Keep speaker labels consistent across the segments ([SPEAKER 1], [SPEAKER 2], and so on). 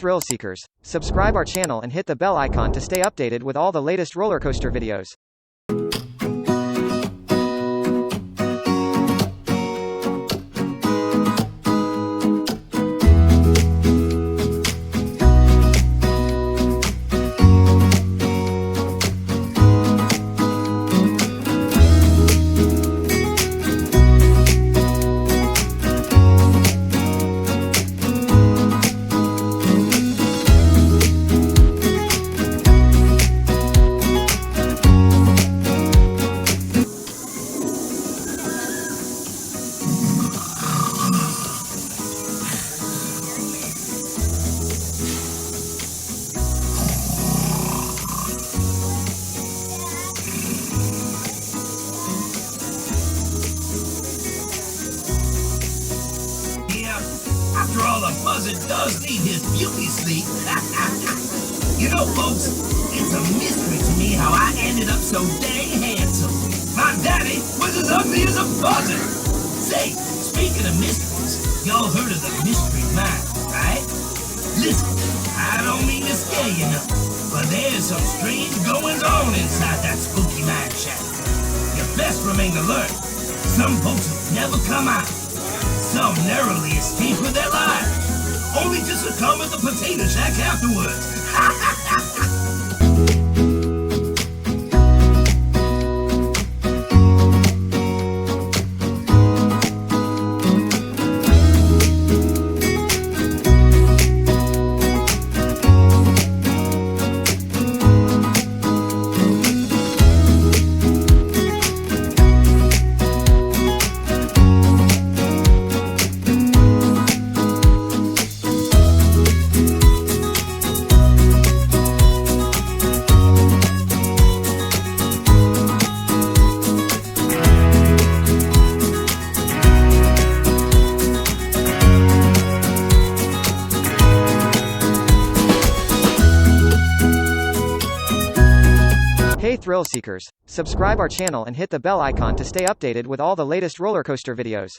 [SPEAKER 1] thrill seekers, subscribe our channel and hit the bell icon to stay updated with all the latest roller coaster videos.
[SPEAKER 2] After all, the buzzard does need his beauty sleep. You know, folks, it's a mystery to me how I ended up so dang handsome. My daddy was as ugly as a buzzard. Say, speaking of mysteries, y'all heard of the mystery mine, right? Listen, I don't mean to scare you nothing, but there's some strange goings-on inside that spooky mine shack. You best remain alert. Some folks will never come out. Some narrowly escape with their lives, only to succumb at the potato shack afterwards.
[SPEAKER 1] Hey thrill seekers, subscribe our channel and hit the bell icon to stay updated with all the latest roller coaster videos.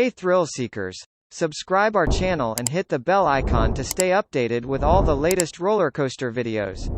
[SPEAKER 1] Hey thrill seekers! Subscribe our channel and hit the bell icon to stay updated with all the latest roller coaster videos.